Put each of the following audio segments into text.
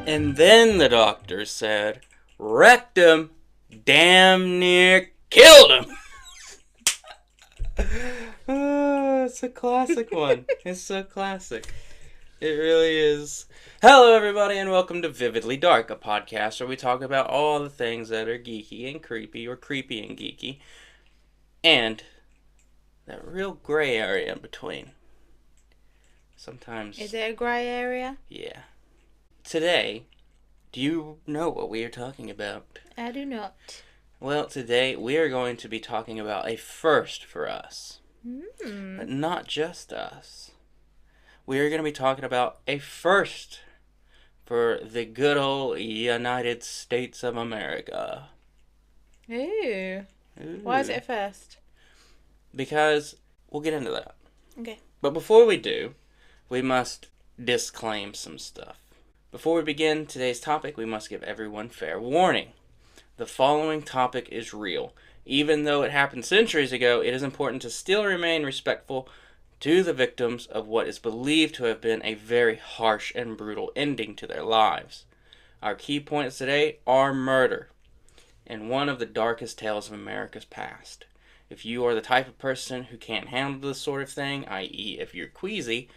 And then the doctor said, wrecked him, damn near killed him. Oh, it's a classic one. It's so classic. It really is. Hello, everybody, and welcome to Vividly Dark, a podcast where we talk about all the things that are geeky and creepy, or creepy and geeky, and that real gray area in between. Sometimes. Is it a grey area? Yeah. Today, do you know what we are talking about? I do not. Well, today we are going to be talking about a first for us. But not just us. We are going to be talking about a first for the good old United States of America. Ooh. Why is it a first? Because we'll get into that. Okay. But before we do, we must disclaim some stuff. Before we begin today's topic, we must give everyone fair warning. The following topic is real. Even though it happened centuries ago, it is important to still remain respectful to the victims of what is believed to have been a very harsh and brutal ending to their lives. Our key points today are murder, and one of the darkest tales of America's past. If you are the type of person who can't handle this sort of thing, i.e. if you're queasy,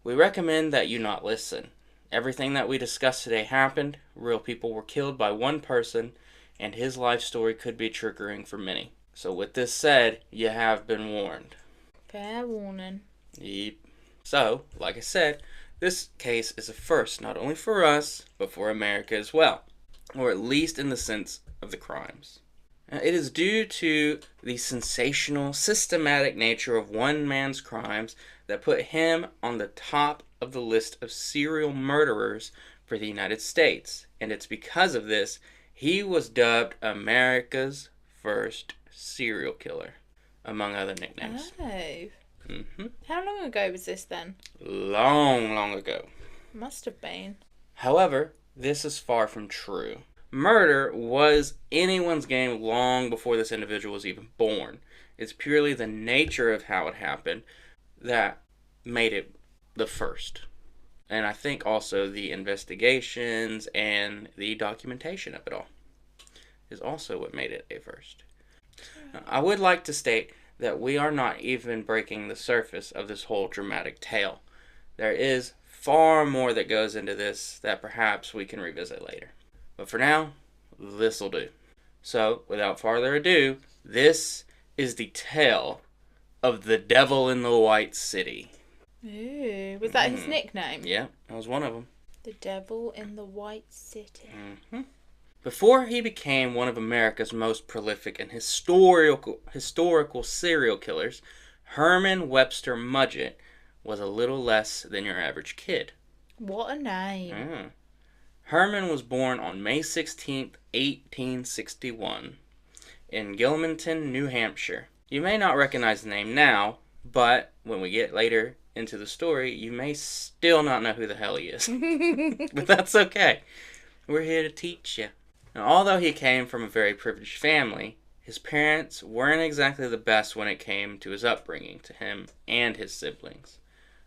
we recommend that you not listen. Everything that we discussed today happened. Real people were killed by one person, and his life story could be triggering for many. So with this said, you have been warned. Fair warning. Yep. So, like I said, this case is a first not only for us, but for America as well. Or at least in the sense of the crimes. It is due to the sensational, systematic nature of one man's crimes that put him on the top of the list of serial murderers for the United States. And it's because of this, he was dubbed America's first serial killer, among other nicknames. Oh. Mm-hmm. How long ago was this then? Long ago. Must have been. However, this is far from true. Murder was anyone's game long before this individual was even born. It's purely the nature of how it happened that made it the first. And I think also the investigations and the documentation of it all is also what made it a first. Now, I would like to state that we are not even breaking the surface of this whole dramatic tale. There is far more that goes into this that perhaps we can revisit later. But for now, this'll do. So, without further ado, this is the tale of the Devil in the White City. Ooh. Was that his nickname? Yeah, that was one of them. The Devil in the White City. Mm-hmm. Before he became one of America's most prolific and historical serial killers, Herman Webster Mudgett was a little less than your average kid. What a name. Herman was born on May 16th, 1861, in Gilmanton, New Hampshire. You may not recognize the name now, but when we get later into the story, you may still not know who the hell he is. But that's okay. We're here to teach you. Now, although he came from a very privileged family, his parents weren't exactly the best when it came to his upbringing, to him and his siblings.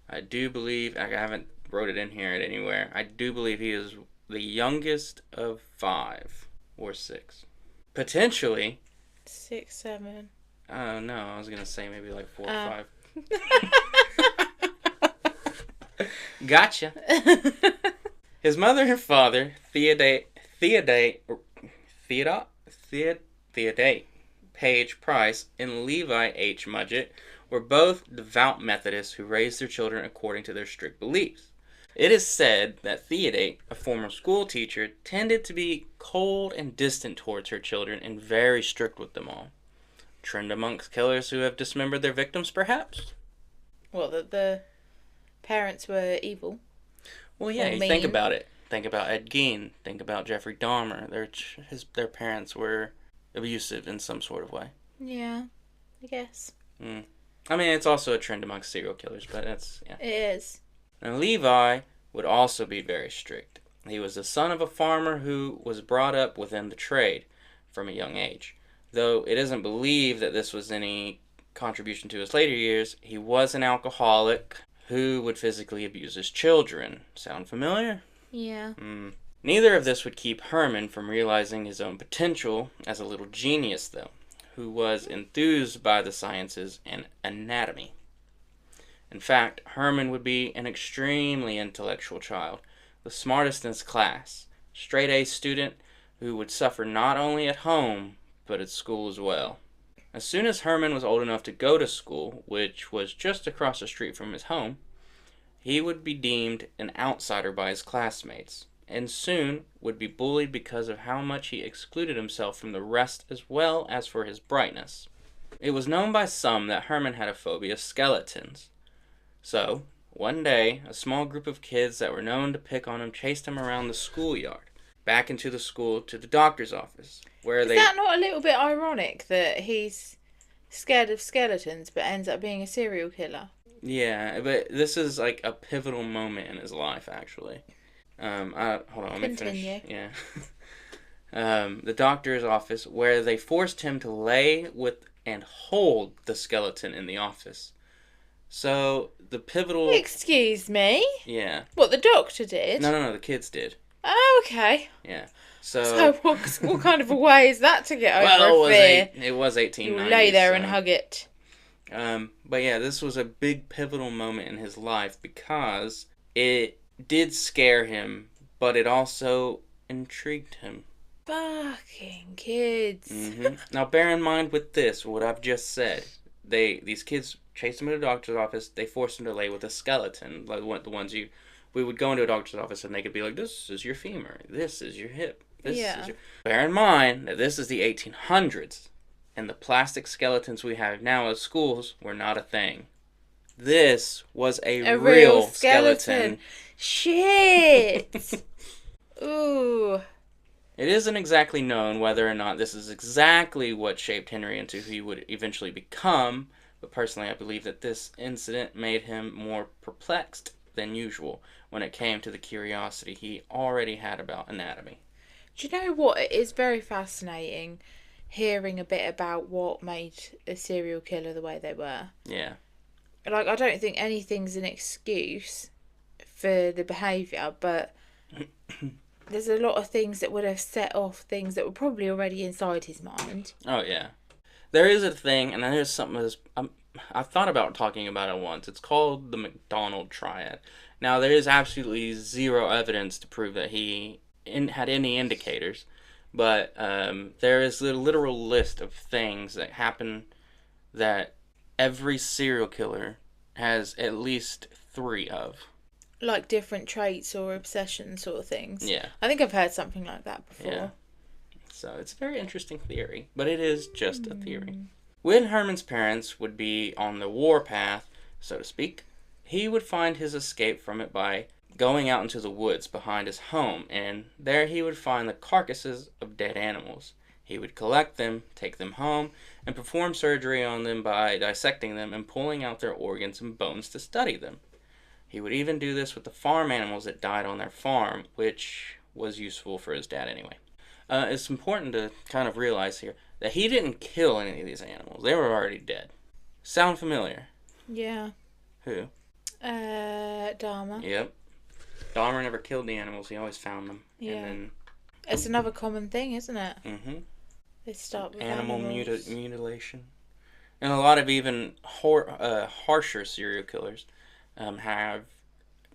I do believe, I haven't wrote it in here anywhere, I do believe he is the youngest of 5 or 6. Potentially. 6, 7. Oh, no, I was going to say maybe like 4 or 5. Gotcha. His mother and father, Theodate Page Price and Levi H. Mudgett, were both devout Methodists who raised their children according to their strict beliefs. It is said that Theodate, a former school teacher, tended to be cold and distant towards her children and very strict with them all. Trend amongst killers who have dismembered their victims, perhaps? What, that the parents were evil? Well, yeah, you think about it. Think about Ed Gein. Think about Jeffrey Dahmer. Their parents were abusive in some sort of way. Yeah, I guess. I mean, it's also a trend amongst serial killers, but that's, yeah. It is. And Levi would also be very strict. He was the son of a farmer who was brought up within the trade from a young age. Though it isn't believed that this was any contribution to his later years, he was an alcoholic who would physically abuse his children. Sound familiar? Yeah. Neither of this would keep Herman from realizing his own potential as a little genius, though, who was enthused by the sciences and anatomy. In fact, Herman would be an extremely intellectual child, the smartest in his class, straight A student who would suffer not only at home, but at school as well. As soon as Herman was old enough to go to school, which was just across the street from his home, he would be deemed an outsider by his classmates, and soon would be bullied because of how much he excluded himself from the rest as well as for his brightness. It was known by some that Herman had a phobia of skeletons. So, one day, a small group of kids that were known to pick on him chased him around the schoolyard, back into the school to the doctor's office, where Is that not a little bit ironic that he's scared of skeletons but ends up being a serial killer? Yeah, but this is like a pivotal moment in his life, actually. Hold on, let me finish. Yeah. The doctor's office, where they forced him to lay with and hold the skeleton in the office. So, the pivotal... Excuse me? Yeah. What, the doctor did? No, the kids did. Oh, okay. Yeah. So what kind of a way is that to get over fear? It was 1890. You lay there and hug it. But yeah, this was a big pivotal moment in his life because it did scare him, but it also intrigued him. Fucking kids. Now, bear in mind with this, what I've just said. These kids chased him to the doctor's office. They forced him to lay with a skeleton, like the ones we would go into a doctor's office and they could be like, this is your femur, this is your hip, Bear in mind that this is the 1800s, and the plastic skeletons we have now at schools were not a thing. This was a real skeleton. Shit! Ooh. It isn't exactly known whether or not this is exactly what shaped Henry into who he would eventually become, but personally I believe that this incident made him more perplexed than usual when it came to the curiosity he already had about anatomy. Do you know what? It is very fascinating hearing a bit about what made a serial killer the way they were. Yeah. Like, I don't think anything's an excuse for the behaviour, but there's a lot of things that would have set off things that were probably already inside his mind. Oh, yeah. There is a thing, and there's something that's... I've thought about talking about it once. It's called the McDonald Triad. Now, there is absolutely zero evidence to prove that he had any indicators, but there is a literal list of things that happen that every serial killer has at least 3 of. Like different traits or obsessions sort of things. Yeah. I think I've heard something like that before. Yeah. So it's a very interesting theory, but it is just a theory. When Herman's parents would be on the warpath, so to speak, he would find his escape from it by going out into the woods behind his home, and there he would find the carcasses of dead animals. He would collect them, take them home, and perform surgery on them by dissecting them and pulling out their organs and bones to study them. He would even do this with the farm animals that died on their farm, which was useful for his dad anyway. It's important to kind of realize here that he didn't kill any of these animals. They were already dead. Sound familiar? Yeah. Who? Dharma. Yep. Dahmer never killed the animals. He always found them. Yeah. And then... It's another common thing, isn't it? Mm-hmm. They start with animal animals. mutilation. And a lot of even harsher serial killers have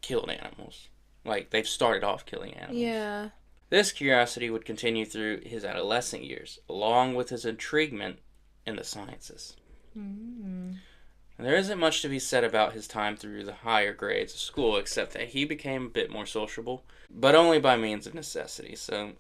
killed animals. Like, they've started off killing animals. Yeah. This curiosity would continue through his adolescent years, along with his intriguement in the sciences. Mm. And there isn't much to be said about his time through the higher grades of school, except that he became a bit more sociable, but only by means of necessity. So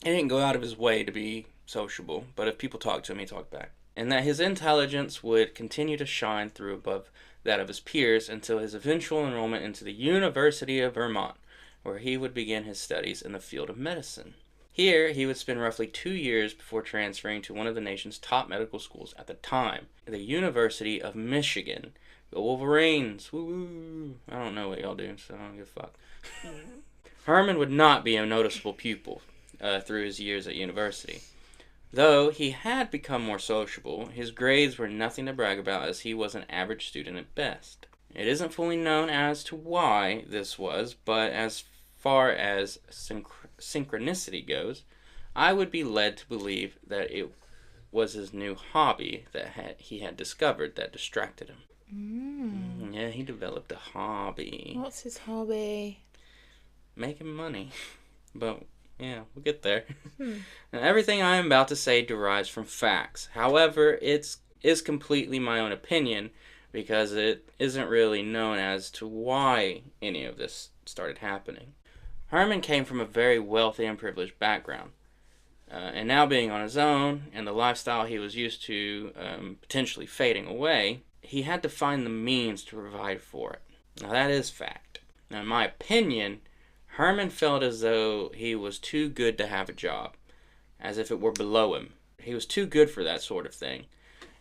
he didn't go out of his way to be sociable, but if people talked to him, he talked back. And that his intelligence would continue to shine through above that of his peers until his eventual enrollment into the University of Vermont, where he would begin his studies in the field of medicine. Here, he would spend roughly 2 years before transferring to one of the nation's top medical schools at the time, the University of Michigan. Go Wolverines! Woo! I don't know what y'all do, so I don't give a fuck. Herman would not be a noticeable pupil through his years at university. Though he had become more sociable, his grades were nothing to brag about, as he was an average student at best. It isn't fully known as to why this was, but as far as synchronicity goes, I would be led to believe that it was his new hobby that he had discovered that distracted him. Yeah, he developed a hobby. What's his hobby? Making money. But, yeah, we'll get there. Now, everything I am about to say derives from facts. However, it is completely my own opinion because it isn't really known as to why any of this started happening. Herman came from a very wealthy and privileged background. And now being on his own and the lifestyle he was used to potentially fading away, he had to find the means to provide for it. Now that is fact. Now in my opinion, Herman felt as though he was too good to have a job, as if it were below him. He was too good for that sort of thing.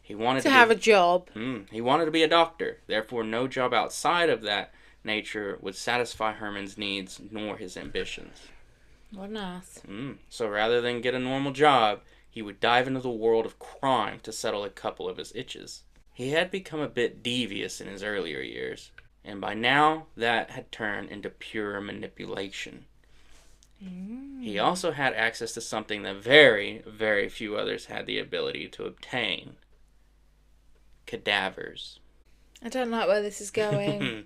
He wanted to have a job. He wanted to be a doctor. Therefore, no job outside of that nature would satisfy Herman's needs nor his ambitions. What an ass. So rather than get a normal job, he would dive into the world of crime to settle a couple of his itches. He had become a bit devious in his earlier years, and by now that had turned into pure manipulation. He also had access to something that very, very few others had the ability to obtain. Cadavers. I don't like where this is going.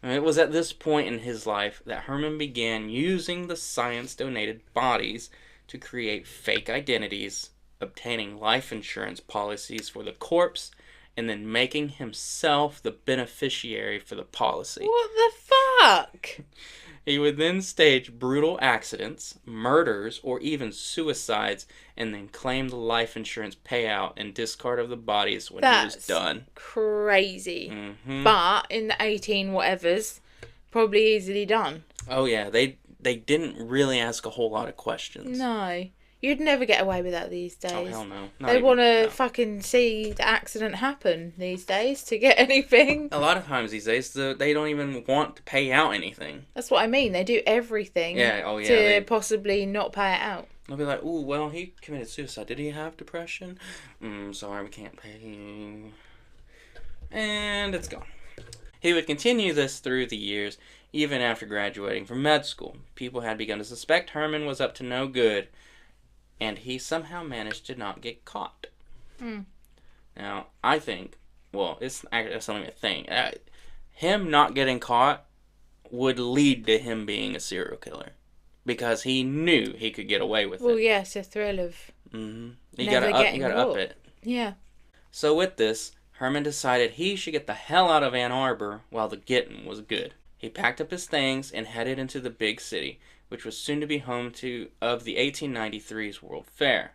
It was at this point in his life that Herman began using the science-donated bodies to create fake identities, obtaining life insurance policies for the corpse, and then making himself the beneficiary for the policy. What the fuck? He would then stage brutal accidents, murders, or even suicides, and then claim the life insurance payout and discard of the bodies when he was done. Crazy. But in the 18 whatevers, probably easily done. Oh yeah, they didn't really ask a whole lot of questions. No. You'd never get away with that these days. Oh, hell no. They want to fucking see the accident happen these days to get anything. A lot of times these days, they don't even want to pay out anything. That's what I mean. They do everything to possibly not pay it out. They'll be like, "Ooh, well, he committed suicide. Did he have depression? Sorry, we can't pay you." And it's gone. He would continue this through the years, even after graduating from med school. People had begun to suspect Herman was up to no good, and he somehow managed to not get caught. Now, I think, well, it's only a thing. Him not getting caught would lead to him being a serial killer. Because he knew he could get away with it. Well, yeah, it's a thrill of You gotta up it. Yeah. So with this, Herman decided he should get the hell out of Ann Arbor while the getting was good. He packed up his things and headed into the big city, which was soon to be home of the 1893's World Fair,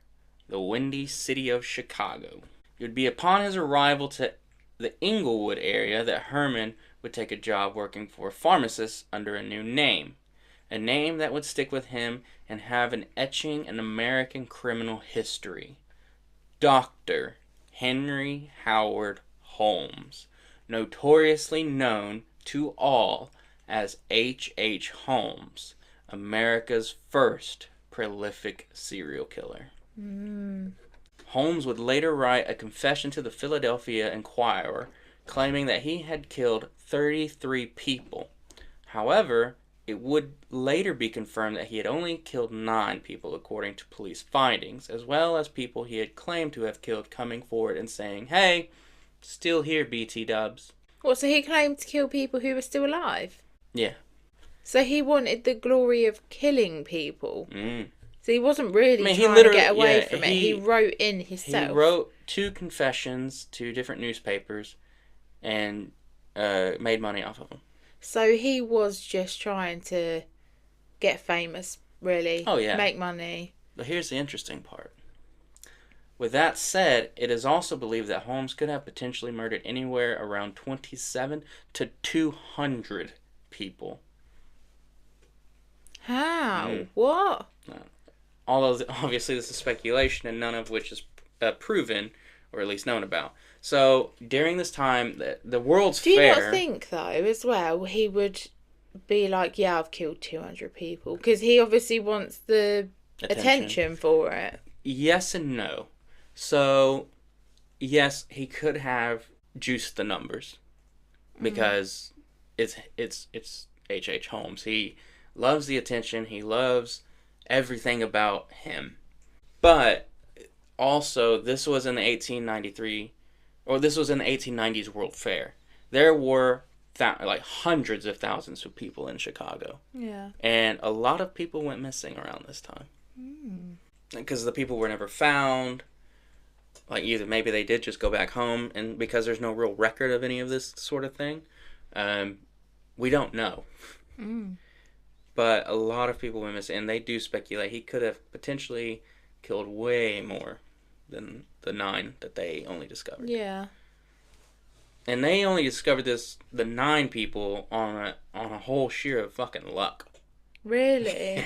the Windy City of Chicago. It would be upon his arrival to the Inglewood area that Herman would take a job working for a pharmacist under a new name. A name that would stick with him and have an etching in American criminal history. Dr. Henry Howard Holmes, notoriously known to all as H.H. Holmes, America's first prolific serial killer. Holmes would later write a confession to the Philadelphia Inquirer, claiming that he had killed 33 people. However, it would later be confirmed that he had only killed 9 people according to police findings, as well as people he had claimed to have killed coming forward and saying, "Hey, still here, BT dubs." What, so he claimed to kill people who were still alive? Yeah. So he wanted the glory of killing people. So he wasn't really trying to get away from it. He wrote in himself. He wrote 2 confessions to different newspapers and made money off of them. So he was just trying to get famous, really. Oh, yeah. Make money. But here's the interesting part. With that said, it is also believed that Holmes could have potentially murdered anywhere around 27 to 200 people. How? What? Although, obviously, this is speculation and none of which is proven, or at least known about. So, during this time, the World's Fair... Do you not think, though, as well, he would be like, yeah, I've killed 200 people? Because he obviously wants the attention for it. Yes and no. So, yes, he could have juiced the numbers. Because it's H.H. Holmes. He loves the attention. He loves everything about him. But also, this was in the 1893, or this was in the 1890s World Fair. There were like hundreds of thousands of people in Chicago. Yeah. And a lot of people went missing around this time. Because the people were never found. Like, either maybe they did just go back home, and because there's no real record of any of this sort of thing, we don't know. But a lot of people went missing, and they do speculate he could have potentially killed way more than the 9 that they only discovered. Yeah. And they only discovered the 9 people on a whole sheer of fucking luck. Really? Yeah.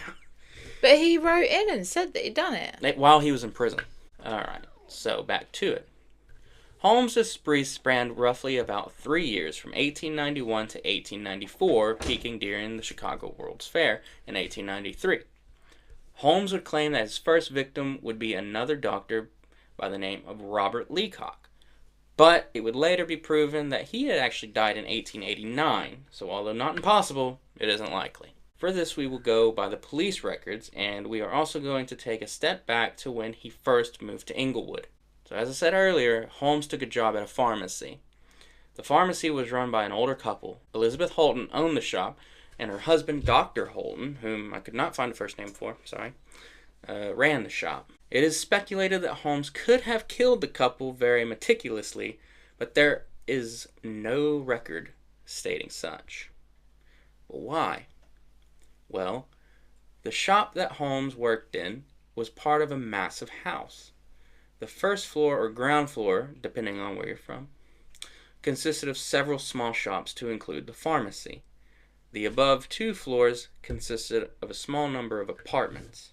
But he wrote in and said that he'd done it. While he was in prison. Alright, so back to it. Holmes' spree spanned roughly about 3 years, from 1891 to 1894, peaking during the Chicago World's Fair in 1893. Holmes would claim that his first victim would be another doctor by the name of Robert Leacock, but it would later be proven that he had actually died in 1889, so although not impossible, it isn't likely. For this, we will go by the police records, and we are also going to take a step back to when he first moved to Inglewood. So as I said earlier, Holmes took a job at a pharmacy. The pharmacy was run by an older couple. Elizabeth Holton owned the shop, and her husband, Dr. Holton, whom I could not find a first name for, ran the shop. It is speculated that Holmes could have killed the couple very meticulously, but there is no record stating such. But why? Well, the shop that Holmes worked in was part of a massive house. The first floor or ground floor, depending on where you're from, consisted of several small shops to include the pharmacy. The above 2 floors consisted of a small number of apartments.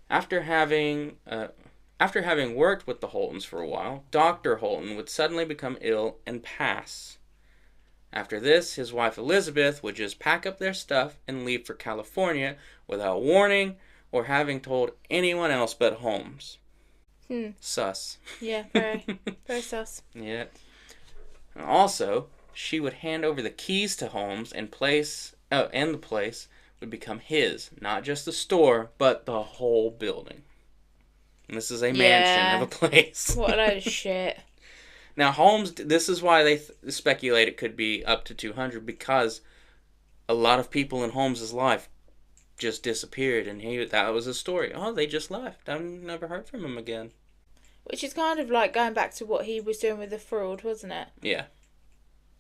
After having worked with the Holtons for a while, Dr. Holton would suddenly become ill and pass. After this, his wife Elizabeth would just pack up their stuff and leave for California without warning or having told anyone else but Holmes. Sus. Yeah, very, very sus. Yeah. And also, she would hand over the keys to Holmes and the place would become his, not just the store, but the whole building. And this is a mansion of a place. What a load of shit. Now, Holmes, this is why they speculate it could be up to 200, because a lot of people in Holmes' life just disappeared, and that was his story. Oh, they just left. I've never heard from him again. Which is kind of like going back to what he was doing with the fraud, wasn't it? Yeah.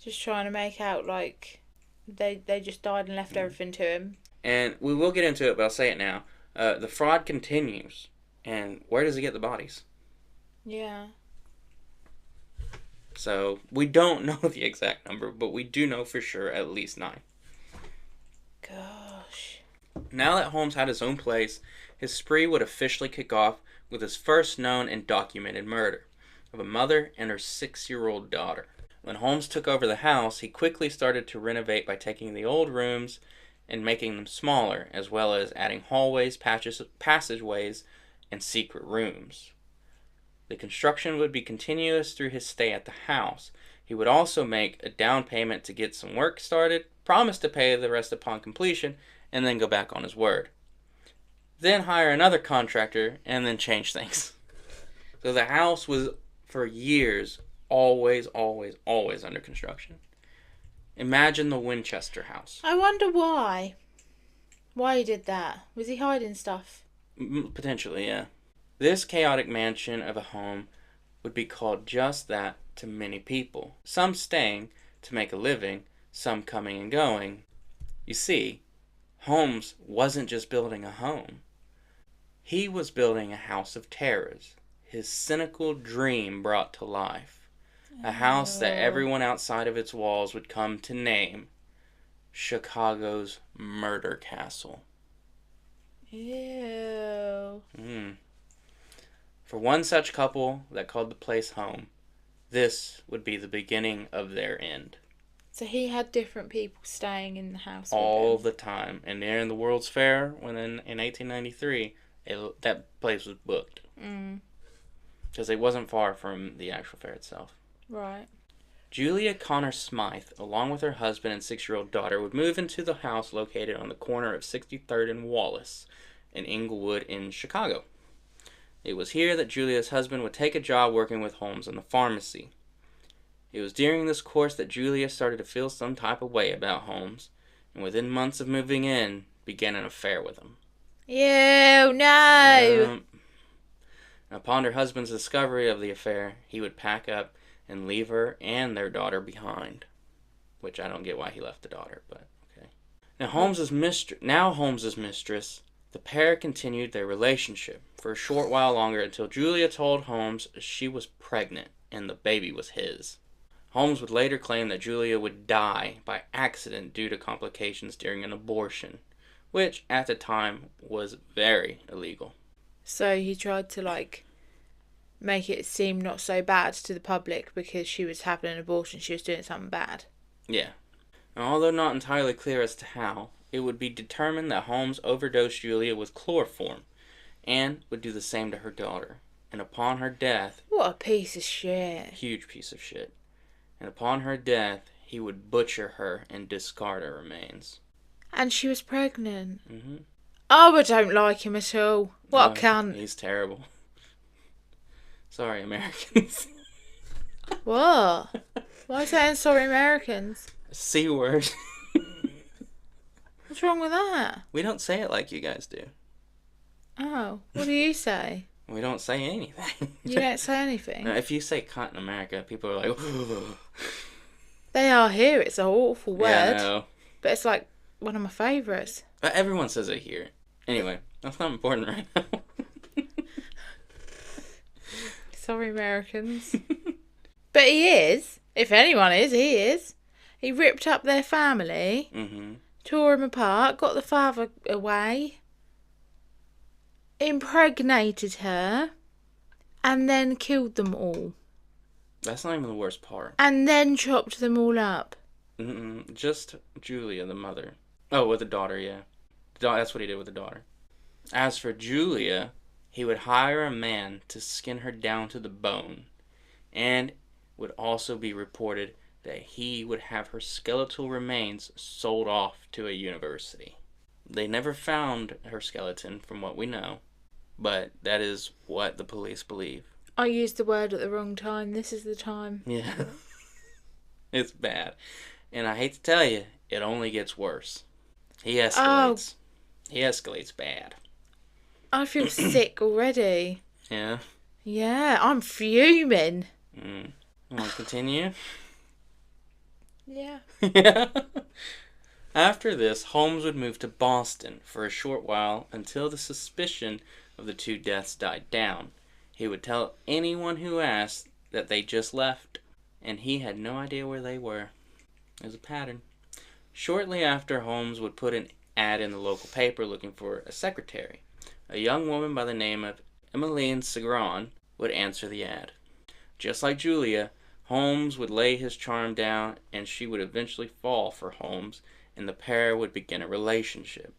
Just trying to make out like they just died and left everything to him. And we will get into it, but I'll say it now. The fraud continues. And where does he get the bodies? Yeah. So, we don't know the exact number, but we do know for sure at least 9. Gosh. Now that Holmes had his own place, his spree would officially kick off with his first known and documented murder of a mother and her 6-year-old daughter. When Holmes took over the house, he quickly started to renovate by taking the old rooms and making them smaller, as well as adding hallways, passageways, and secret rooms. The construction would be continuous through his stay at the house. He would also make a down payment to get some work started, promise to pay the rest upon completion, and then go back on his word. Then hire another contractor, and then change things. So the house was, for years, always under construction. Imagine the Winchester house. I wonder why. Why he did that. Was he hiding stuff? Potentially, yeah. This chaotic mansion of a home would be called just that to many people. Some staying to make a living, some coming and going. You see, Holmes wasn't just building a home. He was building a house of terrors. His cynical dream brought to life. A house that everyone outside of its walls would come to name Chicago's Murder Castle. Ew. For one such couple that called the place home, this would be the beginning of their end. So he had different people staying in the house all with him. The time. And there in the World's Fair, when in 1893, that place was booked. Because it wasn't far from the actual fair itself. Right. Julia Connor Smythe, along with her husband and 6-year-old daughter, would move into the house located on the corner of 63rd and Wallace in Inglewood in Chicago. It was here that Julia's husband would take a job working with Holmes in the pharmacy. It was during this course that Julia started to feel some type of way about Holmes, and within months of moving in, began an affair with him. Ew, no! Upon her husband's discovery of the affair, he would pack up and leave her and their daughter behind. Which I don't get why he left the daughter, but okay. Now Holmes's mistress, the pair continued their relationship for a short while longer until Julia told Holmes she was pregnant and the baby was his. Holmes would later claim that Julia would die by accident due to complications during an abortion, which at the time was very illegal. So he tried to, make it seem not so bad to the public because she was having an abortion, she was doing something bad. Yeah. And although not entirely clear as to how, it would be determined that Holmes overdosed Julia with chloroform and would do the same to her daughter. And upon her death... What a piece of shit. Huge piece of shit. And upon her death, he would butcher her and discard her remains. And she was pregnant. Mm-hmm. Oh, I don't like him at all. What a cunt. He's terrible. Sorry, Americans. What? Why are you saying sorry, Americans? C word. What's wrong with that? We don't say it like you guys do. Oh, what do you say? We don't say anything. You don't say anything? No, if you say cunt in America, people are like... They are here. It's an awful word. Yeah, I know. But it's like one of my favourites. But everyone says it here. Anyway, that's not important right now. Sorry, Americans. But he is. If anyone is, he is. He ripped up their family, tore him apart, got the father away, impregnated her, and then killed them all. That's not even the worst part. And then chopped them all up. Just Julia, the mother. Oh, with the daughter, yeah. That's what he did with the daughter. As for Julia, he would hire a man to skin her down to the bone, and would also be reported that he would have her skeletal remains sold off to a university. They never found her skeleton, from what we know, but that is what the police believe. I used the word at the wrong time. This is the time. Yeah. It's bad. And I hate to tell you, it only gets worse. He escalates. He escalates bad. I feel sick already. Yeah? Yeah, I'm fuming. Want to continue? Yeah. Yeah. After this, Holmes would move to Boston for a short while until the suspicion of the two deaths died down. He would tell anyone who asked that they just left, and he had no idea where they were. There's a pattern. Shortly after, Holmes would put an ad in the local paper looking for a secretary. A young woman by the name of Emmeline Segron would answer the ad. Just like Julia, Holmes would lay his charm down, and she would eventually fall for Holmes, and the pair would begin a relationship.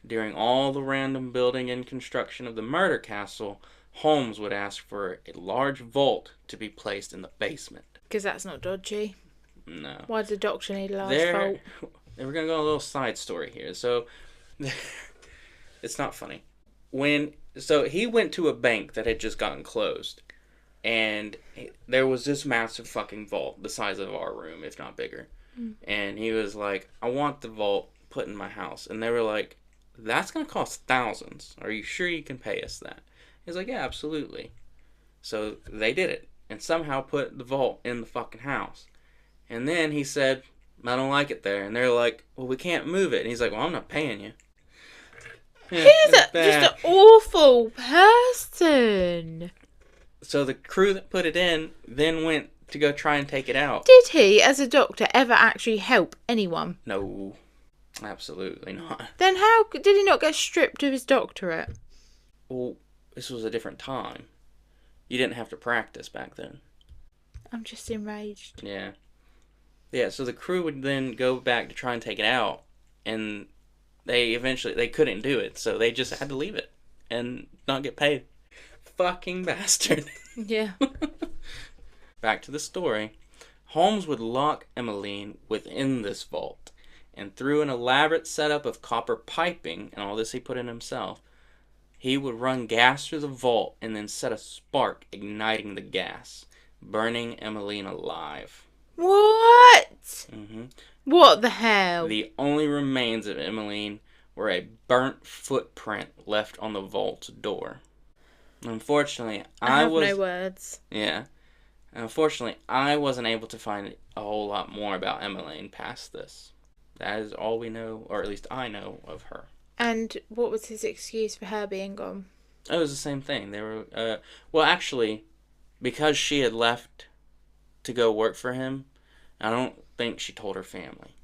During all the random building and construction of the murder castle, Holmes would ask for a large vault to be placed in the basement. Because that's not dodgy. No. Why does the doctor need a large vault? We're going to go a little side story here. So, it's not funny. So he went to a bank that had just gotten closed. And there was this massive fucking vault, the size of our room, if not bigger. And he was like, I want the vault put in my house. And they were like, that's going to cost thousands. Are you sure you can pay us that? He's like, yeah, absolutely. So they did it. And somehow put the vault in the fucking house. And then he said, I don't like it there. And they're like, well, we can't move it. And he's like, well, I'm not paying you. Yeah, He's just an awful person. So the crew that put it in then went to go try and take it out. Did he, as a doctor, ever actually help anyone? No, absolutely not. Then how did he not get stripped of his doctorate? Well, this was a different time. You didn't have to practice back then. I'm just enraged. Yeah. Yeah, so the crew would then go back to try and take it out, and they couldn't do it, so they just had to leave it and not get paid. Fucking bastard. Yeah. Back to the story. Holmes would lock Emmeline within this vault, and through an elaborate setup of copper piping, and all this he put in himself, he would run gas through the vault and then set a spark, igniting the gas, burning Emmeline alive. What? Mm-hmm. What the hell? The only remains of Emmeline were a burnt footprint left on the vault's door. Unfortunately, I have no words. Yeah. Unfortunately, I wasn't able to find a whole lot more about Emmeline past this. That is all we know, or at least I know, of her. And what was his excuse for her being gone? It was the same thing. They were, well, actually, because she had left to go work for him, I don't think she told her family.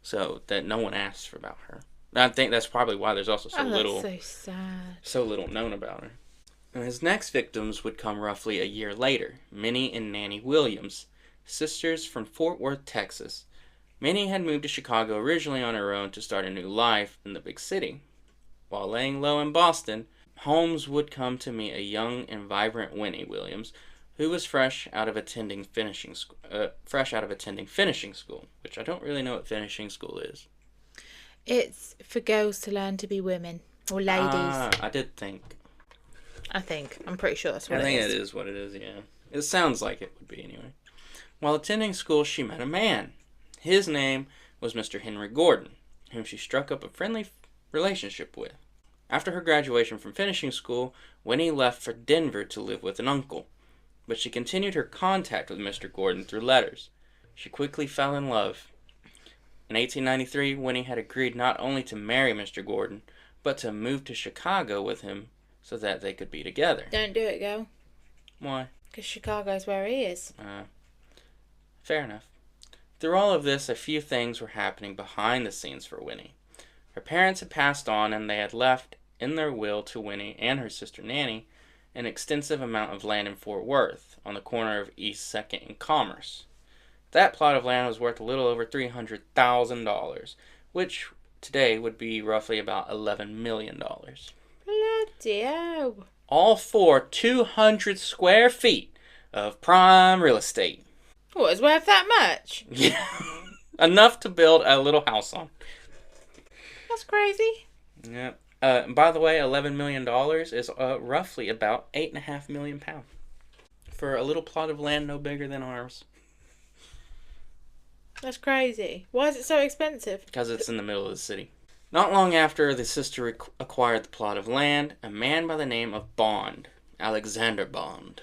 So that no one asked about her. I think that's probably why there's also so little known about her. And his next victims would come roughly a year later, Minnie and Nanny Williams, sisters from Fort Worth, Texas. Minnie had moved to Chicago originally on her own to start a new life in the big city. While laying low in Boston, Holmes would come to meet a young and vibrant Winnie Williams, who was fresh out of attending finishing school, which I don't really know what finishing school is. It's for girls to learn to be women, or ladies. I did think. I'm pretty sure that's what it is. I think it is what it is, yeah. It sounds like it would be anyway. While attending school, she met a man. His name was Mr. Henry Gordon, whom she struck up a friendly relationship with. After her graduation from finishing school, Winnie left for Denver to live with an uncle, but she continued her contact with Mr. Gordon through letters. She quickly fell in love. In 1893, Winnie had agreed not only to marry Mr. Gordon, but to move to Chicago with him so that they could be together. Don't do it, girl. Why? Because Chicago's where he is. Fair enough. Through all of this, a few things were happening behind the scenes for Winnie. Her parents had passed on, and they had left in their will to Winnie and her sister Nanny an extensive amount of land in Fort Worth, on the corner of East 2nd and Commerce. That plot of land was worth a little over $300,000, which today would be roughly about $11 million. Bloody hell. All for 200 square feet of prime real estate. What, it's worth that much? Yeah. Enough to build a little house on. That's crazy. Yeah. By the way, $11 million is roughly about £8.5 million for a little plot of land no bigger than ours. That's crazy. Why is it so expensive? Because it's in the middle of the city. Not long after the sister acquired the plot of land, a man by the name of Bond, Alexander Bond,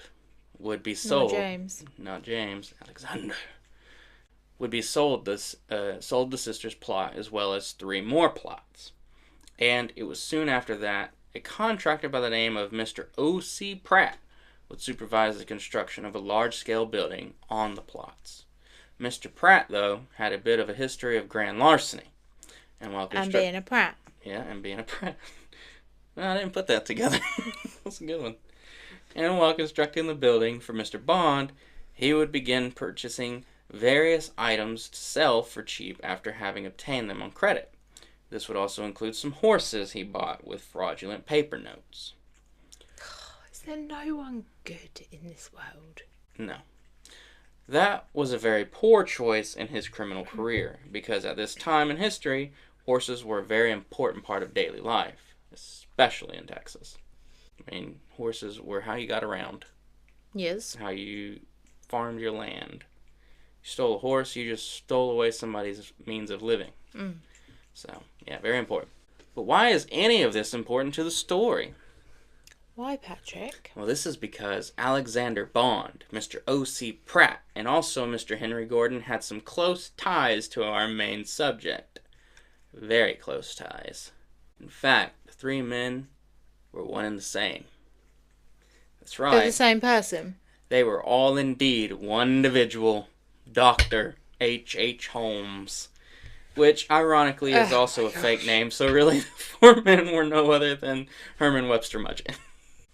would be sold. Not James. Alexander. Would be sold the sister's plot as well as 3 more plots. And it was soon after that a contractor by the name of Mr. O.C. Pratt would supervise the construction of a large-scale building on the plots. Mr. Pratt, though, had a bit of a history of grand larceny. And being a Pratt. Yeah, and being a Pratt. Well, I didn't put that together. That's a good one. And while constructing the building for Mr. Bond, he would begin purchasing various items to sell for cheap after having obtained them on credit. This would also include some horses he bought with fraudulent paper notes. Is there no one good in this world? No. That was a very poor choice in his criminal career, because at this time in history, horses were a very important part of daily life, especially in Texas. I mean, horses were how you got around. Yes. How you farmed your land. You stole a horse, you just stole away somebody's means of living. So, yeah, very important. But why is any of this important to the story? Why, Patrick? Well, this is because Alexander Bond, Mr. O.C. Pratt, and also Mr. Henry Gordon had some close ties to our main subject. Very close ties. In fact, the 3 men were one and the same. That's right. They're the same person? They were all indeed one individual, Dr. H.H. Holmes. Which, ironically, is also a fake name, so really the 4 men were no other than Herman, Webster, Mudgett.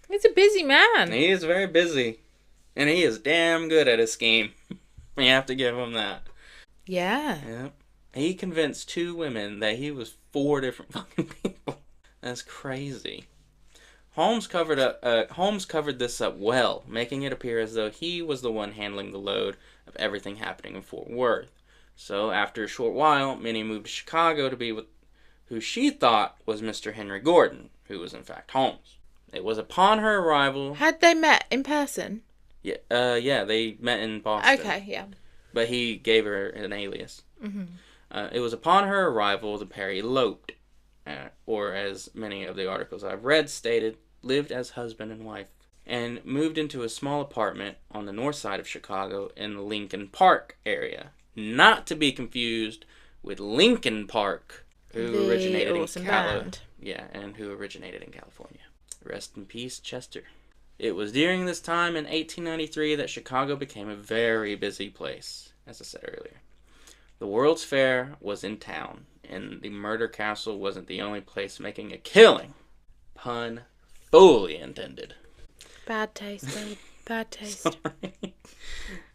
He's a busy man. He is very busy. And he is damn good at his scheme. You have to give him that. Yeah. Yep. He convinced 2 women that he was 4 different fucking people. That's crazy. Holmes covered this up well, making it appear as though he was the one handling the load of everything happening in Fort Worth. So, after a short while, Minnie moved to Chicago to be with who she thought was Mr. Henry Gordon, who was in fact Holmes. It was upon her arrival... Had they met in person? Yeah, they met in Boston. Okay, yeah. But he gave her an alias. Mm-hmm. It was upon her arrival the pair eloped, or as many of the articles I've read stated, lived as husband and wife, and moved into a small apartment on the north side of Chicago in the Lincoln Park area. Not to be confused with Lincoln Park, who originated in California. Yeah, and who originated in California. Rest in peace, Chester. It was during this time in 1893 that Chicago became a very busy place, as I said earlier. The World's Fair was in town, and the murder castle wasn't the only place making a killing. Pun fully intended. Bad taste, babe. Bad taste. Sorry.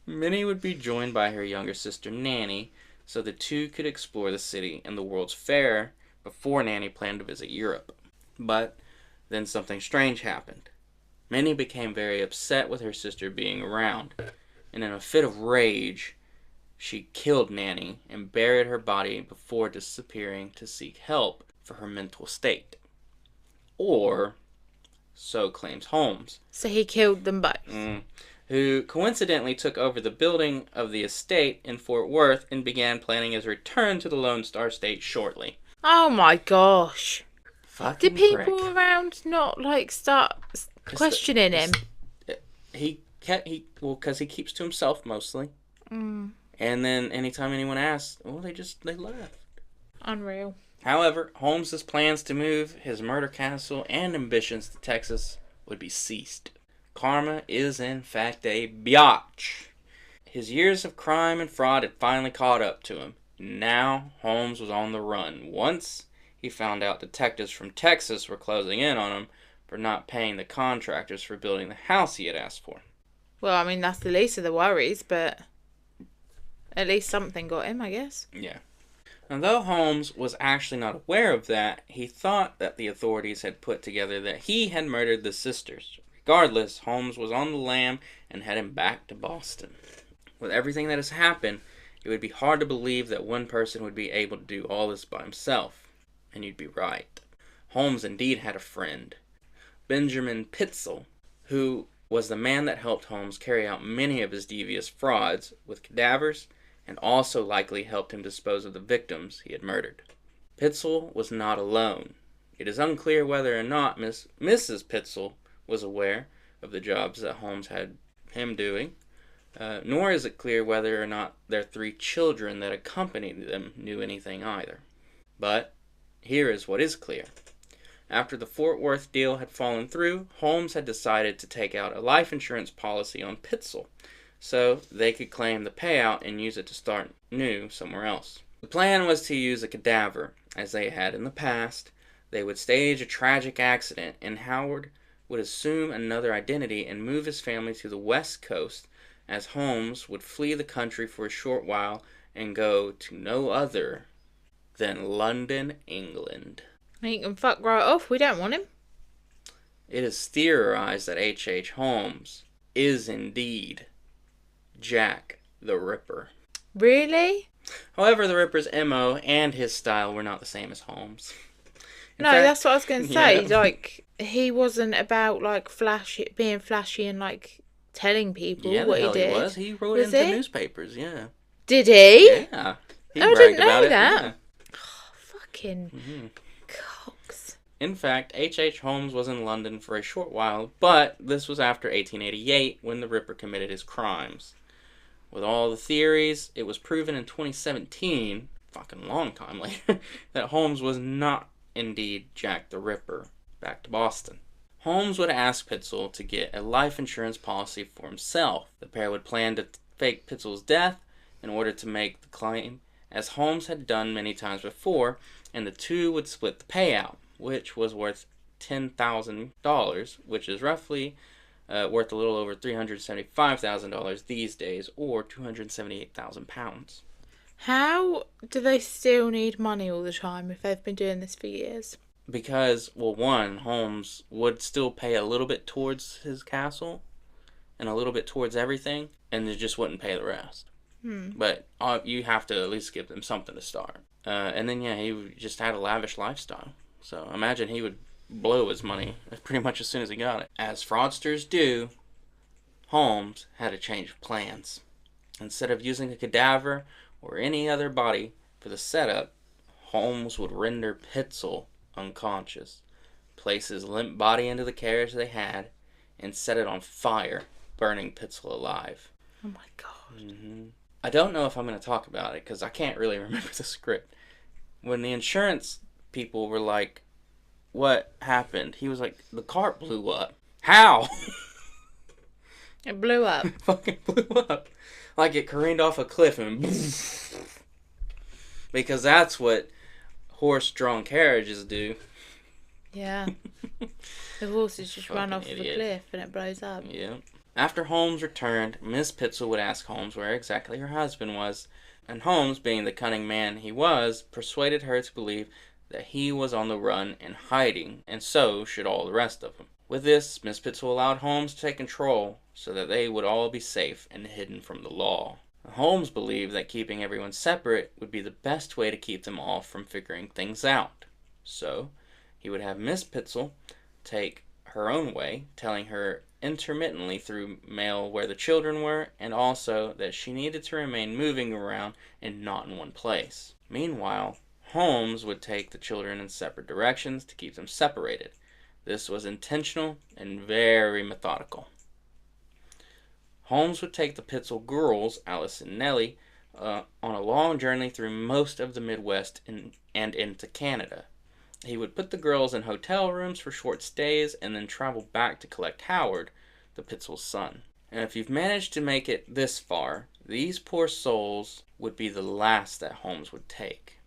Minnie would be joined by her younger sister Nanny, so the two could explore the city and the World's Fair before Nanny planned to visit Europe. But then something strange happened. Minnie became very upset with her sister being around, and in a fit of rage, she killed Nanny and buried her body before disappearing to seek help for her mental state. Or, so claims Holmes. So he killed them both. Who coincidentally took over the building of the estate in Fort Worth and began planning his return to the Lone Star State shortly. Oh my gosh. Fucking Did people prick. around not, start questioning him? Because he keeps to himself mostly. Mm. And then anytime anyone asks, they left. Unreal. However, Holmes's plans to move his murder castle and ambitions to Texas would be ceased. Karma is in fact a biatch. His years of crime and fraud had finally caught up to him. Now Holmes was on the run. Once he found out detectives from Texas were closing in on him for not paying the contractors for building the house he had asked for. Well, I mean, that's the least of the worries, but at least something got him, I guess. Yeah. And though Holmes was actually not aware of that, he thought that the authorities had put together that he had murdered the sisters. Regardless, Holmes was on the lam and heading back to Boston. With everything that has happened, it would be hard to believe that one person would be able to do all this by himself. And you'd be right. Holmes indeed had a friend, Benjamin Pitzel, who was the man that helped Holmes carry out many of his devious frauds with cadavers, and also likely helped him dispose of the victims he had murdered. Pitzel was not alone. It is unclear whether or not Mrs. Pitzel was aware of the jobs that Holmes had him doing, nor is it clear whether or not their 3 children that accompanied them knew anything either. But here is what is clear. After the Fort Worth deal had fallen through, Holmes had decided to take out a life insurance policy on Pitzel, so they could claim the payout and use it to start new somewhere else. The plan was to use a cadaver, as they had in the past. They would stage a tragic accident, and Howard would assume another identity and move his family to the West Coast, as Holmes would flee the country for a short while and go to no other than London, England. He can fuck right off. We don't want him. It is theorized that H.H. Holmes is indeed Jack the Ripper. Really? However, the Ripper's MO and his style were not the same as Holmes. In No, fact, that's what I was going to say. yeah. He wasn't about, being flashy and, telling people Yeah, what the hell he did. he was. He wrote Was into he? newspapers, yeah. Did he? Yeah. He I bragged didn't know about that. it. Fucking cocks. In fact, H.H. Holmes was in London for a short while, but this was after 1888 when the Ripper committed his crimes. With all the theories, it was proven in 2017, fucking long time later, that Holmes was not indeed Jack the Ripper. Back to Boston. Holmes would ask Pitzel to get a life insurance policy for himself. The pair would plan to fake Pitzel's death in order to make the claim, as Holmes had done many times before, and the two would split the payout, which was worth $10,000, which is roughly worth a little over $375,000 these days, or 278,000 pounds. How do they still need money all the time if they've been doing this for years? Because, well, one, Holmes would still pay a little bit towards his castle and a little bit towards everything, and they just wouldn't pay the rest. But you have to at least give them something to start. And then, yeah, he just had a lavish lifestyle. So imagine he would blow his money pretty much as soon as he got it. As fraudsters do, Holmes had a change of plans. Instead of using a cadaver or any other body for the setup, Holmes would render Pitzel unconscious, place his limp body into the carriage they had, and set it on fire, burning Pitzel alive. Oh my god. I don't know if I'm going to talk about it because I can't really remember the script. When the insurance people were like, what happened? He was like, the cart blew up. How? It blew up. Fucking blew up. Like it careened off a cliff and because that's what horse-drawn carriages do. Yeah. The horses just run off Fucking the cliff and it blows up. Yeah. After Holmes returned, Miss Pitzel would ask Holmes where exactly her husband was, and Holmes, being the cunning man he was, persuaded her to believe that he was on the run and hiding, and so should all the rest of them. With this, Miss Pitzel allowed Holmes to take control so that they would all be safe and hidden from the law. Holmes believed that keeping everyone separate would be the best way to keep them all from figuring things out. So, he would have Miss Pitzel take her own way, telling her intermittently through mail where the children were, and also that she needed to remain moving around and not in one place. Meanwhile, Holmes would take the children in separate directions to keep them separated. This was intentional and very methodical. Holmes would take the Pitzel girls, Alice and Nellie, on a long journey through most of the Midwest and into Canada. He would put the girls in hotel rooms for short stays and then travel back to collect Howard, the Pitzel's son. And if you've managed to make it this far, these poor souls would be the last that Holmes would take.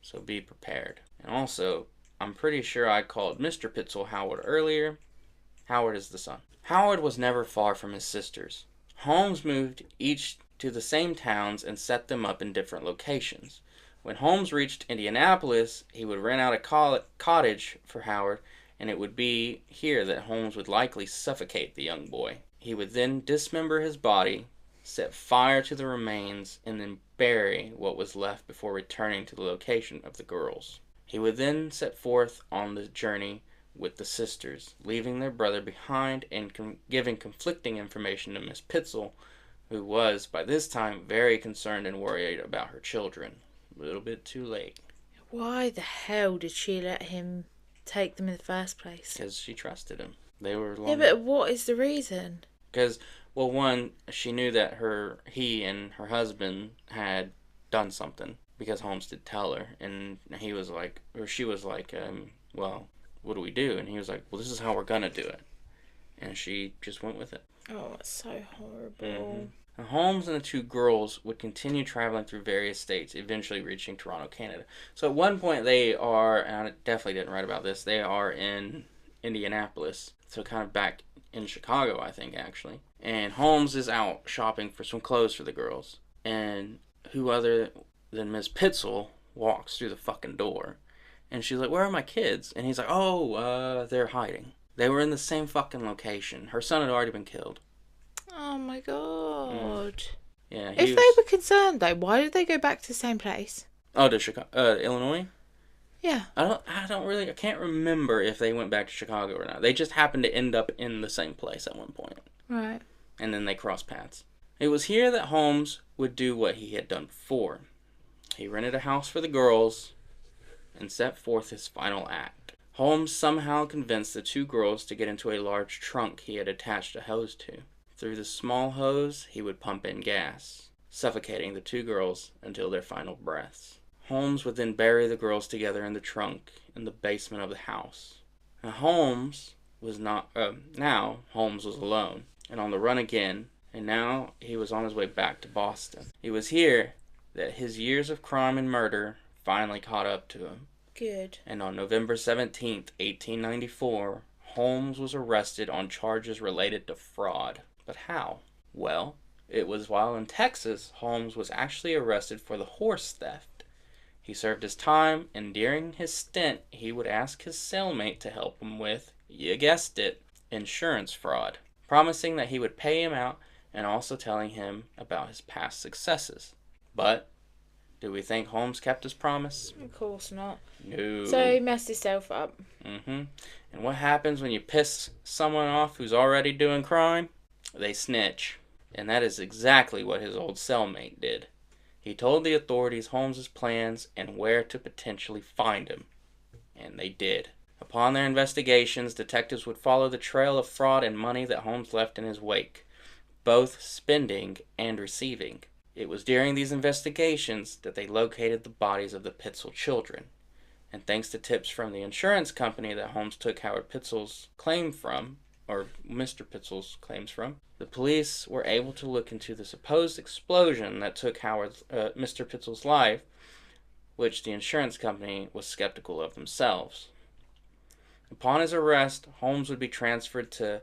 So be prepared. And also, I'm pretty sure I called Mr. Pitzel Howard earlier. Howard is the son. Howard was never far from his sisters. Holmes moved each to the same towns and set them up in different locations. When Holmes reached Indianapolis, he would rent out a cottage for Howard, and it would be here that Holmes would likely suffocate the young boy. He would then dismember his body, set fire to the remains, and then bury what was left before returning to the location of the girls. He would then set forth on the journey with the sisters, leaving their brother behind and giving conflicting information to Miss Pitzel, who was, by this time, very concerned and worried about her children. A little bit too late. Why the hell did she let him take them in the first place? Because she trusted him. They were long. Yeah, but what is the reason? Because, well, one, she knew that he and her husband had done something. Because Holmes did tell her. And he was like, or she was like, well, what do we do? And he was like, well, this is how we're gonna do it. And she just went with it. Oh, it's so horrible. Mm-hmm. Holmes and the two girls would continue traveling through various states, eventually reaching Toronto, Canada. So at one point they are, and I definitely didn't write about this, they are in Indianapolis. So kind of back in Chicago, I think, actually. And Holmes is out shopping for some clothes for the girls. And who other than Miss Pitzel walks through the fucking door. And she's like, where are my kids? And he's like, they're hiding. They were in the same fucking location. Her son had already been killed. Oh my god. Yeah. If they were concerned though, why did they go back to the same place? Oh, to Chicago, Illinois? Yeah. I can't remember if they went back to Chicago or not. They just happened to end up in the same place at one point. Right. And then they crossed paths. It was here that Holmes would do what he had done before. He rented a house for the girls and set forth his final act. Holmes somehow convinced the two girls to get into a large trunk he had attached a hose to. Through the small hose, he would pump in gas, suffocating the two girls until their final breaths. Holmes would then bury the girls together in the trunk in the basement of the house. Now Holmes was alone and on the run again, and now he was on his way back to Boston. It was here that his years of crime and murder finally caught up to him. Good. And on November 17th, 1894, Holmes was arrested on charges related to fraud. But how? Well, it was while in Texas, Holmes was actually arrested for the horse theft. He served his time, and during his stint, he would ask his cellmate to help him with, you guessed it, insurance fraud, promising that he would pay him out and also telling him about his past successes. But do we think Holmes kept his promise? Of course not. No. So he messed himself up. And what happens when you piss someone off who's already doing crime? They snitch. And that is exactly what his old cellmate did. He told the authorities Holmes's plans and where to potentially find him. And they did. Upon their investigations, detectives would follow the trail of fraud and money that Holmes left in his wake, both spending and receiving. It was during these investigations that they located the bodies of the Pitzel children. And thanks to tips from the insurance company that Holmes took Howard Pitzel's claim from, or Mr. Pitzel's claims from, the police were able to look into the supposed explosion that took Mr. Pitzel's life, which the insurance company was skeptical of themselves. Upon his arrest, Holmes would be transferred to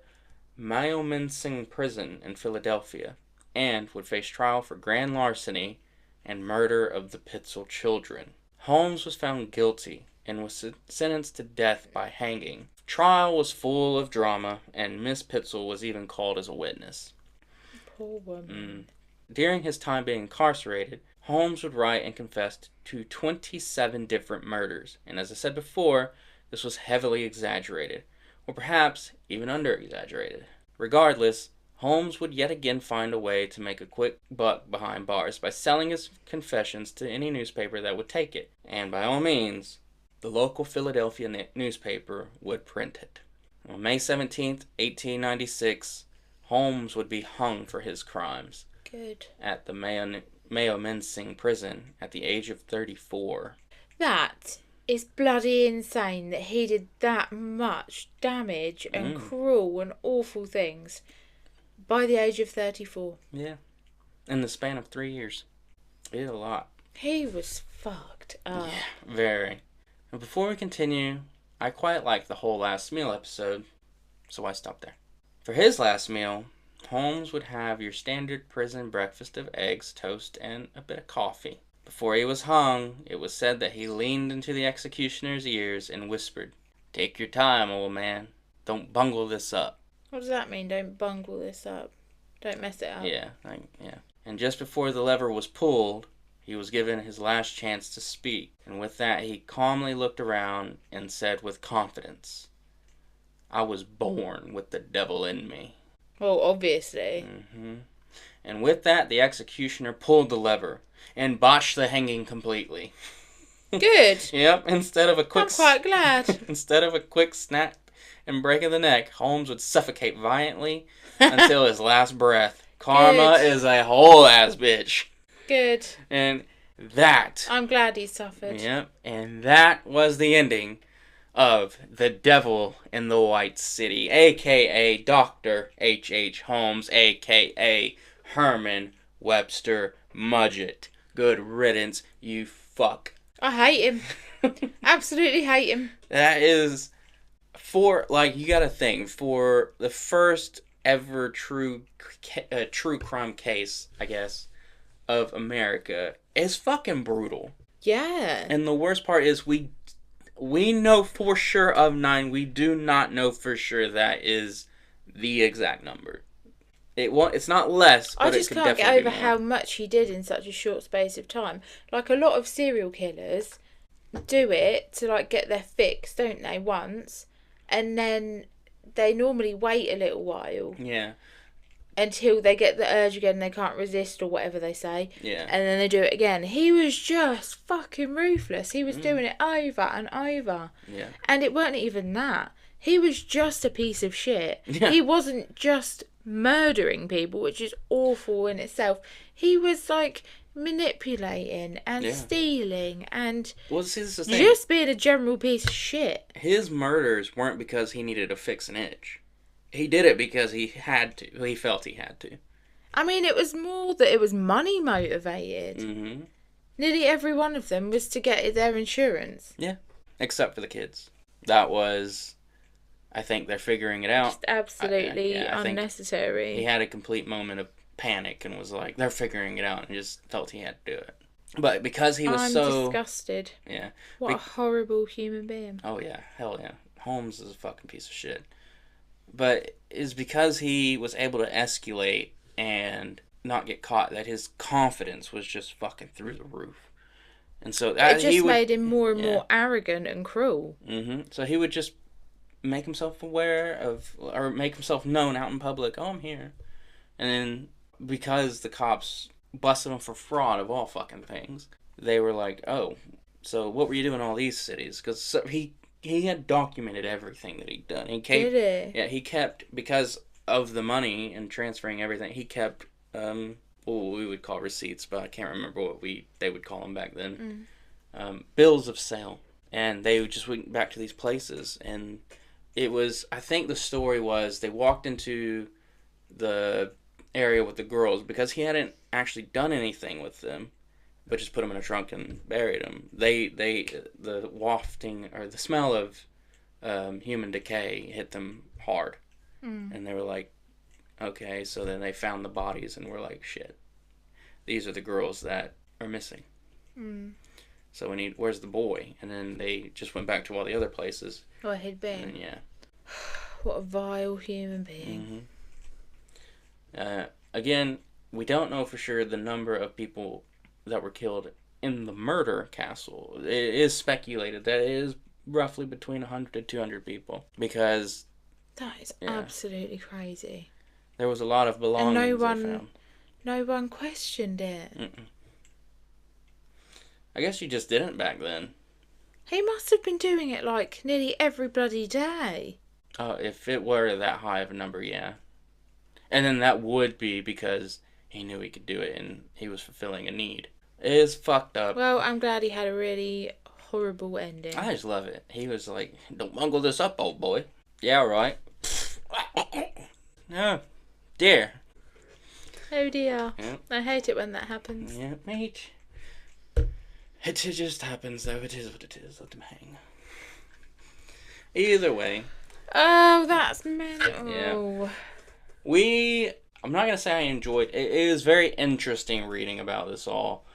Mudgett prison in Philadelphia and would face trial for grand larceny and murder of the Pitzel children. Holmes was found guilty and was sentenced to death by hanging. Trial was full of drama, and Miss Pitzel was even called as a witness. Poor woman. During his time being incarcerated, Holmes would write and confess to 27 different murders, and as I said before, this was heavily exaggerated, or perhaps even under-exaggerated. Regardless, Holmes would yet again find a way to make a quick buck behind bars by selling his confessions to any newspaper that would take it, and by all means, the local Philadelphia newspaper would print it. On May 17th, 1896, Holmes would be hung for his crimes. Good. At the Mudgett prison at the age of 34. That is bloody insane that he did that much damage and cruel and awful things by the age of 34. Yeah. In the span of 3 years. He did a lot. He was fucked up. Yeah, very. And before we continue, I quite like the whole last meal episode, so I stopped there. For his last meal, Holmes would have your standard prison breakfast of eggs, toast, and a bit of coffee. Before he was hung, it was said that he leaned into the executioner's ears and whispered, "Take your time, old man. Don't bungle this up." What does that mean? Don't bungle this up. Don't mess it up. Yeah. And just before the lever was pulled, he was given his last chance to speak. And with that, he calmly looked around and said with confidence, "I was born with the devil in me." Well, obviously. And with that, the executioner pulled the lever and botched the hanging completely. Good. Yep, instead of a quick... I'm quite glad. Instead of a quick snap and break of the neck, Holmes would suffocate violently until his last breath. Karma is a whole ass bitch. Good. And that... I'm glad he suffered. Yep, and that was the ending of The Devil in the White City, a.k.a. Dr. H.H. Holmes, a.k.a. Herman Webster Mudgett. Good riddance, you fuck. I hate him. Absolutely hate him. That is, you gotta think, for the first ever true crime case, I guess, of America, is fucking brutal. Yeah. And the worst part is we know for sure of 9. We do not know for sure that is the exact number. It's not less, but I just can't get over how much he did in such a short space of time. Like, a lot of serial killers do it to, get their fix, don't they, once? And then they normally wait a little while. Yeah. Until they get the urge again and they can't resist or whatever they say. Yeah. And then they do it again. He was just fucking ruthless. He was doing it over and over. Yeah. And it weren't even that. He was just a piece of shit. Yeah. He wasn't just murdering people, which is awful in itself. He was manipulating and stealing and this is the thing. Just being a general piece of shit. His murders weren't because he needed to fix an itch. He did it because he had to. He felt he had to. I mean, it was more that it was money motivated. Mm-hmm. Nearly every one of them was to get their insurance. Yeah. Except for the kids. That was... I think they're figuring it out. Just absolutely unnecessary. He had a complete moment of panic and was like, they're figuring it out, and just felt he had to do it. But because he was I'm disgusted. Yeah. What a horrible human being. Oh, yeah. Hell yeah. Holmes is a fucking piece of shit. But it's because he was able to escalate and not get caught that his confidence was just fucking through the roof. And so that It just made him more and more arrogant and cruel. Mm-hmm. So he would just make himself aware of, or make himself known out in public. Oh, I'm here. And then because the cops busted him for fraud of all fucking things, they were like, oh, so what were you doing in all these cities? Because he had documented everything that he'd done. Did he? Yeah, he kept, because of the money and transferring everything, he kept what we would call receipts, but I can't remember what they would call them back then. Bills of sale. And they just went back to these places. And it was, I think the story was, they walked into the area with the girls because he hadn't actually done anything with them, but just put them in a trunk and buried them. The wafting, or the smell of human decay hit them hard. And they were like, okay, so then they found the bodies and were like, shit, these are the girls that are missing. So where's the boy? And then they just went back to all the other places. Where he'd been. And yeah. What a vile human being. Again, we don't know for sure the number of people that were killed in the murder castle. It is speculated that it is roughly between 100 to 200 people. Because that is absolutely crazy. There was a lot of belongings they found. No one questioned it. I guess you just didn't back then. He must have been doing it like nearly every bloody day. Oh, if it were that high of a number, yeah. And then that would be because he knew he could do it and he was fulfilling a need. It is fucked up. Well, I'm glad he had a really horrible ending. I just love it. He was like, don't bungle this up, old boy. Yeah, right. No. Dear. Oh dear. Yeah. I hate it when that happens. Yeah, mate. It just happens, though. It is what it is. Let him hang. Either way. Oh, that's mental. Yeah. I'm not going to say I enjoyed it. It is very interesting reading about this all.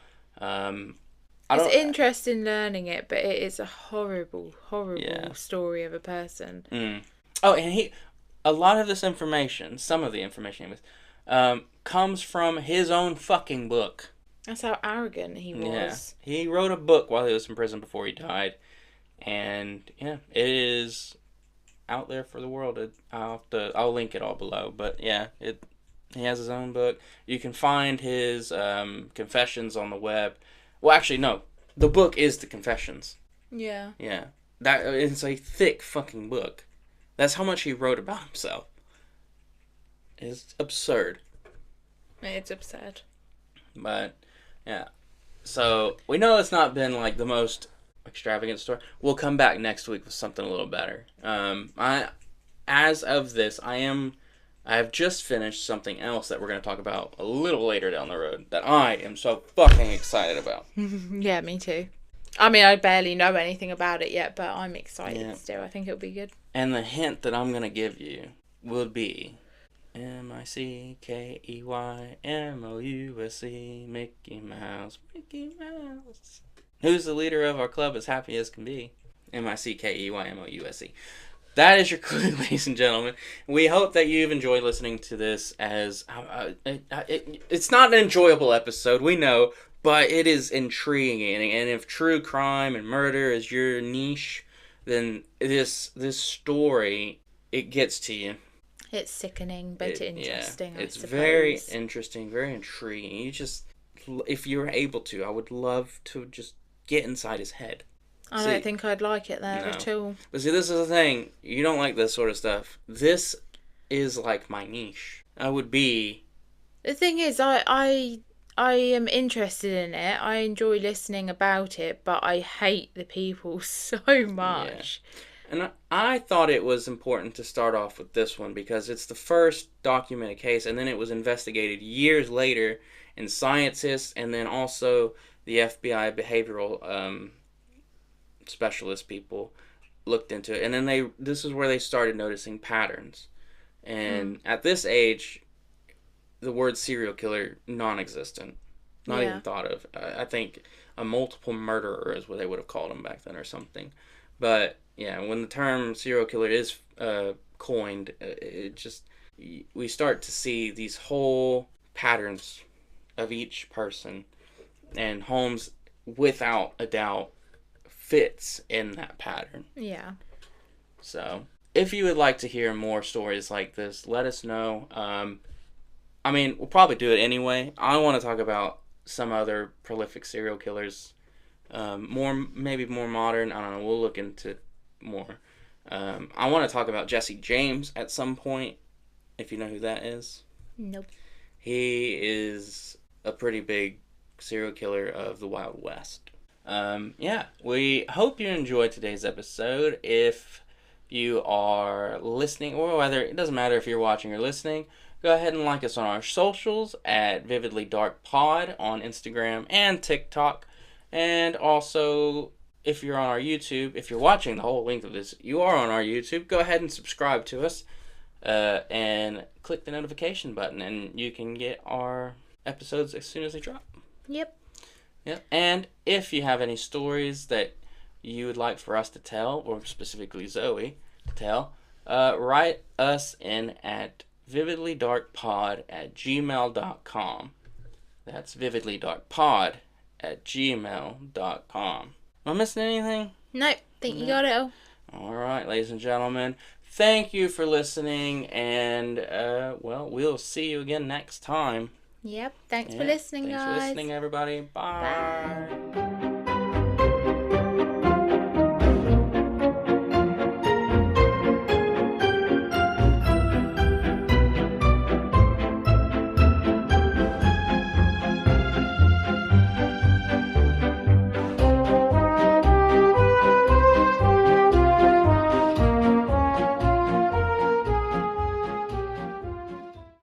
It's interesting learning it, but it is a horrible, horrible story of a person. Oh, and a lot of this information, some of the information, comes from his own fucking book. That's how arrogant he was. Yeah. He wrote a book while he was in prison before he died. And, yeah, it is out there for the world. I'll link it all below. But, yeah, he has his own book. You can find his confessions on the web. Well, actually, no. The book is the confessions. Yeah. Yeah. It's a thick fucking book. That's how much he wrote about himself. It's absurd. It's absurd. But, yeah. So, we know it's not been, like, the most extravagant story. We'll come back next week with something a little better. As of this, I have just finished something else that we're going to talk about a little later down the road that I am so fucking excited about. Yeah, me too. I mean, I barely know anything about it yet, but I'm excited still. I think it'll be good. And the hint that I'm going to give you will be MICKEYMOUSE, Mickey Mouse, Mickey Mouse. Who's the leader of our club as happy as can be? MICKEYMOUSE. That is your clue, ladies and gentlemen. We hope that you've enjoyed listening to this as... it's not an enjoyable episode, we know, but it is intriguing. And if true crime and murder is your niche, then this story, it gets to you. It's sickening, but interesting, it's very interesting, very intriguing. If you were able to, I would love to just get inside his head. I don't think I'd like it there at all. But see, this is the thing. You don't like this sort of stuff. This is like my niche. I would be... The thing is, I am interested in it. I enjoy listening about it, but I hate the people so much. Yeah. And I thought it was important to start off with this one because it's the first documented case, and then it was investigated years later, and scientists, and then also the FBI behavioral specialist people looked into it, and then this is where they started noticing patterns. And at this age, the word serial killer non-existent. Not even thought of. I think a multiple murderer is what they would have called him back then or something. But, yeah, when the term serial killer is coined, it just... we start to see these whole patterns of each person. And Holmes, without a doubt, fits in that pattern. Yeah. So, if you would like to hear more stories like this, let us know. I mean, we'll probably do it anyway. I want to talk about some other prolific serial killers. Maybe more modern. I don't know. We'll look into more. I want to talk about Jesse James at some point, if you know who that is. Nope. He is a pretty big serial killer of the Wild West. Yeah, we hope you enjoyed today's episode. If you are listening, or whether it doesn't matter if you're watching or listening, go ahead and like us on our socials at Vividly Dark Pod on Instagram and TikTok. And also, if you're on our YouTube, if you're watching the whole length of this, you are on our YouTube, go ahead and subscribe to us and click the notification button, and you can get our episodes as soon as they drop. Yep. And if you have any stories that you would like for us to tell, or specifically Zoe to tell, write us in at vividlydarkpod@gmail.com. That's vividlydarkpod@gmail.com. Am I missing anything? Nope. Think you got it all. All right, ladies and gentlemen. Thank you for listening, and, we'll see you again next time. Yep. Thanks for listening, guys. Thanks for listening, everybody. Bye. Bye.